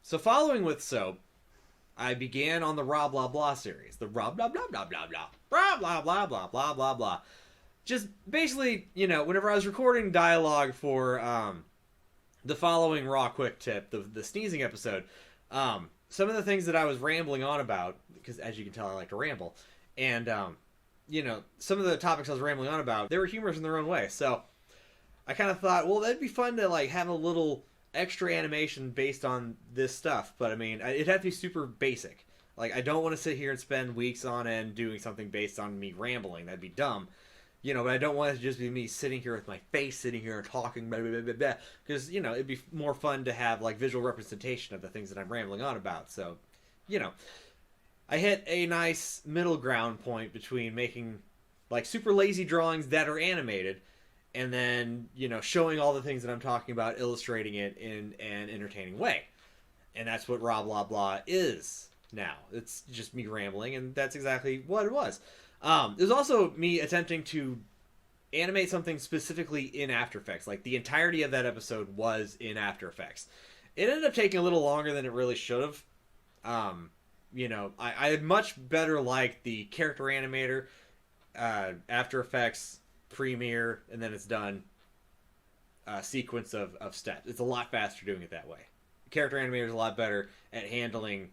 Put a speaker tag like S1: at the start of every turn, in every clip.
S1: So following with soap, I began on the Roblahblahblah series. The Roblahblahblah, Roblahblahblah. Just basically, whenever I was recording dialogue for the following Raw Quick Tip, the sneezing episode, some of the things that I was rambling on about, because as you can tell, I like to ramble, and, some of the topics I was rambling on about, they were humorous in their own way. So I kind of thought, well, that'd be fun to, like, have a little extra animation based on this stuff. But, I mean, it'd have to be super basic. Like, I don't want to sit here and spend weeks on end doing something based on me rambling. That'd be dumb. But I don't want it to just be me sitting here with my face sitting here and talking, blah, blah, blah, blah, blah. Because, it'd be more fun to have, like, visual representation of the things that I'm rambling on about. So, I hit a nice middle ground point between making, like, super lazy drawings that are animated and then, showing all the things that I'm talking about, illustrating it in an entertaining way. And that's what Roblahblahblah is now. It's just me rambling, and that's exactly what it was. It was also me attempting to animate something specifically in After Effects. Like, the entirety of that episode was in After Effects. It ended up taking a little longer than it really should have. I much better like the character animator, After Effects, Premiere, and then it's done sequence of steps. It's a lot faster doing it that way. Character animator is a lot better at handling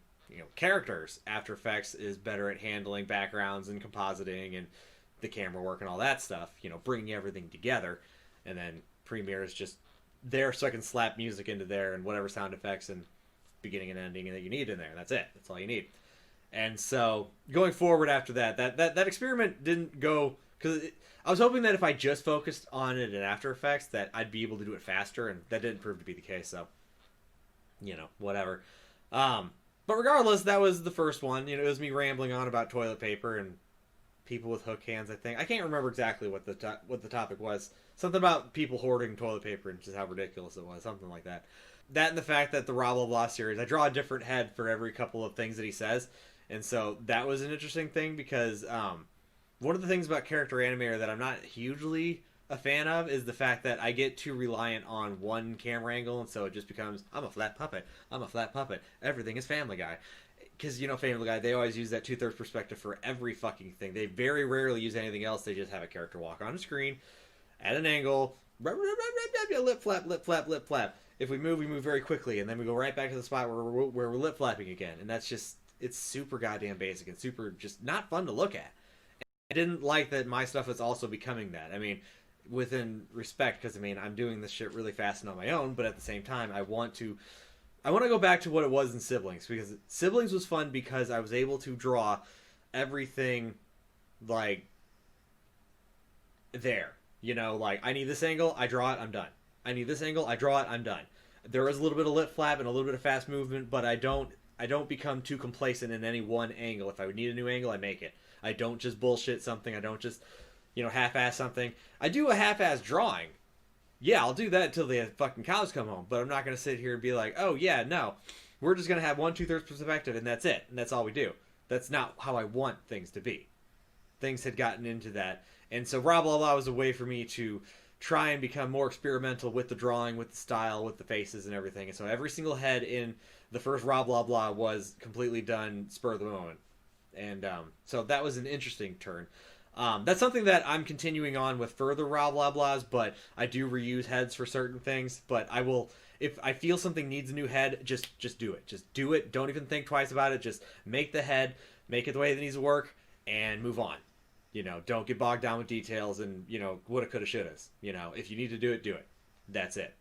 S1: characters. After Effects is better at handling backgrounds and compositing and the camera work and all that stuff, bringing everything together. And then Premiere is just there so I can slap music into there and whatever sound effects and beginning and ending that you need in there. That's it. That's all you need. And so going forward after that experiment didn't go, because I was hoping that if I just focused on it in After Effects that I'd be able to do it faster, and that didn't prove to be the case. So, whatever. But regardless, that was the first one. It was me rambling on about toilet paper and people with hook hands, I think. I can't remember exactly what the topic was. Something about people hoarding toilet paper and just how ridiculous it was. Something like that. That and the fact that the Roblahblahblah series, I draw a different head for every couple of things that he says. And so that was an interesting thing because one of the things about character animator that I'm not hugely a fan of is the fact that I get too reliant on one camera angle, and so it just becomes, I'm a flat puppet. I'm a flat puppet. Everything is Family Guy. Because, Family Guy, they always use that two-thirds perspective for every fucking thing. They very rarely use anything else. They just have a character walk on the screen, at an angle, lip flap, lip flap, lip flap. If we move very quickly, and then we go right back to the spot where we're lip flapping again. And that's just, it's super goddamn basic and super just not fun to look at. I didn't like that my stuff is also becoming that. I mean, within respect, because I'm doing this shit really fast and on my own, but at the same time I want to go back to what it was in Siblings, because Siblings was fun because I was able to draw everything like there. Like, I need this angle, I draw it, I'm done. I need this angle, I draw it, I'm done. There is a little bit of lip flap and a little bit of fast movement, but I don't become too complacent in any one angle. If I need a new angle, I make it. I don't just bullshit something. I don't just half-ass something. I do a half-ass drawing. Yeah, I'll do that until the fucking cows come home. But I'm not going to sit here and be like, oh, yeah, no. We're just going to have 1/2 perspective, and that's it. And that's all we do. That's not how I want things to be. Things had gotten into that. And so Roblahblahblah was a way for me to try and become more experimental with the drawing, with the style, with the faces and everything. And so every single head in the first Roblahblahblah was completely done spur of the moment. And so that was an interesting turn. That's something that I'm continuing on with further Roblahblahs, but I do reuse heads for certain things. But I will, if I feel something needs a new head, just do it. Just do it. Don't even think twice about it. Just make the head, make it the way it needs to work, and move on. Don't get bogged down with details and, woulda, coulda, shouldas. If you need to do it, do it. That's it.